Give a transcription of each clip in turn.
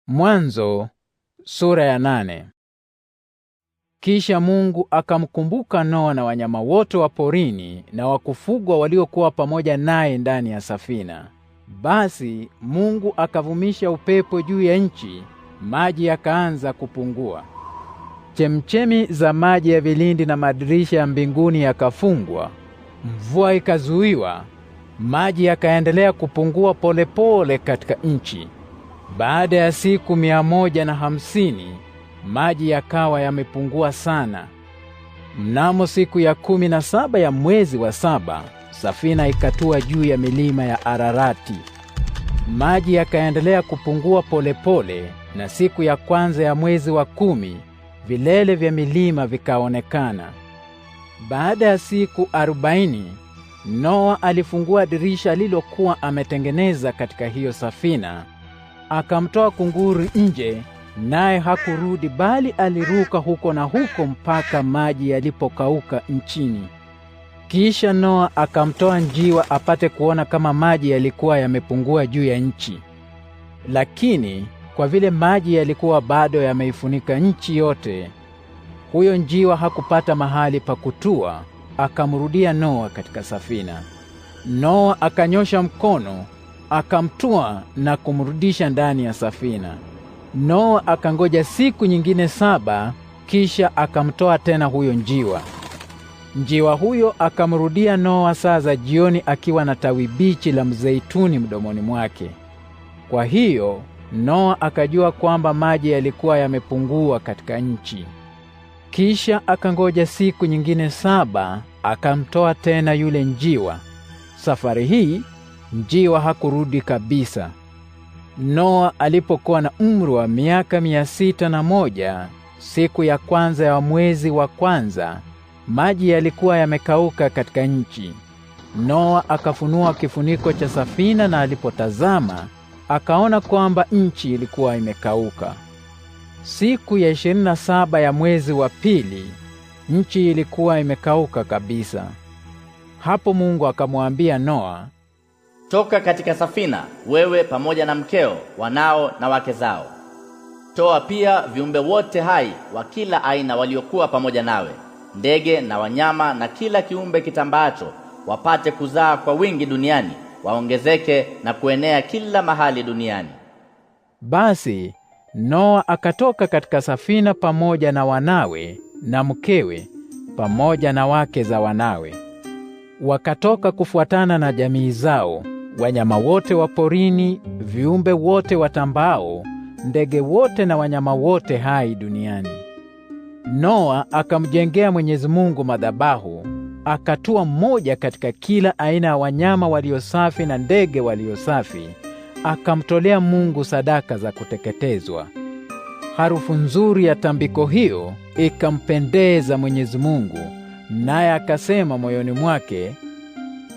Mwanzo sura ya 8. Kisha Mungu akamkumbuka Noa na wanyama wote wa porini na wa kufugwa waliokuwa pamoja naye ndani ya safina. Basi Mungu akavumisha upepo juu ya nchi, maji yakaanza kupungua. Chemchemi za maji ya vilindi na madirisha ya mbinguni yakafungwa. Mvua ikazuiwa, maji yakaendelea kupungua polepole katika nchi. Baada ya siku 150, maji yakawa yamepungua sana. Mnamo siku ya 17 ya mwezi wa 7, safina ikatua juu ya milima ya Ararati. Maji yakaendelea kupungua polepole, na siku ya kwanza ya mwezi wa 10, vilele vya milima vikaonekana. Baada ya siku 40, Noa alifungua dirisha alilokuwa ametengeneza katika hiyo safina. Akamtoa kunguru nje, naye hakurudi bali aliruka huko na huko mpaka maji yalipokauka nchini. Kisha Noa akamtoa njiwa apate kuona kama maji yalikuwa yamepungua juu ya nchi. Lakini kwa vile maji yalikuwa bado yameifunika nchi yote, huyo njiwa hakupata mahali pa kutua, akamrudia Noa katika safina. Noa akanyosha mkono, akamtua na kumrudisha ndani ya safina. Noa akangoja siku nyingine 7, kisha akamtoa tena huyo njiwa. Njiwa huyo akamrudia Noa saa za jioni akiwa na tawi bichi la mzeituni mdomoni mwake. Kwa hiyo Noa akajua kwamba maji yalikuwa yamepungua katika nchi. Kisha akangoja siku nyingine 7, akamtoa tena yule njiwa. Safari hii njiwa hakurudi kabisa. Noa alipokuwa na umri wa miaka 601, siku ya kwanza ya mwezi wa kwanza, maji yalikuwa yamekauka katika nchi. Noa akafunua kifuniko cha safina, na alipotazama akaona kwamba nchi ilikuwa imekauka. Siku ya 27 ya mwezi wa pili, nchi ilikuwa imekauka kabisa. Hapo Mungu akamwambia Noa, "Toka katika safina, wewe pamoja na mkeo, wanao na wake zao. Toa pia viumbe wote hai wa kila aina waliokuwa pamoja nawe, ndege na wanyama na kila kiumbe kitambaacho, wapate kuzaa kwa wingi duniani, waongezeke na kuenea kila mahali duniani." Basi Noa akatoka katika safina pamoja na wanawe na mkewe pamoja na wake za wanawe. Wakatoka kufuatana na jamii zao, wanyama wote wa porini, viumbe wote watambao, ndege wote na wanyama wote hai duniani. Noa akamjengea Mwenyezi Mungu madhabahu, akatua mmoja katika kila aina ya wanyama waliosafi na ndege waliosafi, akamtolea Mungu sadaka za kuteketezwa. Harufu nzuri ya tambiko hiyo ikampendeza Mwenyezi Mungu, naye akasema moyoni mwake,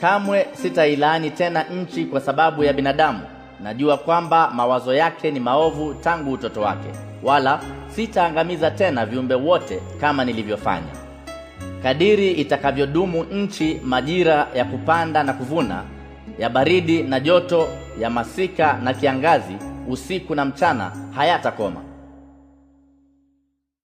"Kamwe sitailaani tena nchi kwa sababu ya binadamu. Najua kwamba mawazo yake ni maovu tangu utoto wake, wala sitaangamiza tena viumbe wote kama nilivyofanya. Kadiri itakavyodumu nchi, majira ya kupanda na kuvuna, ya baridi na joto, ya masika na kiangazi, usiku na mchana hayatakoma.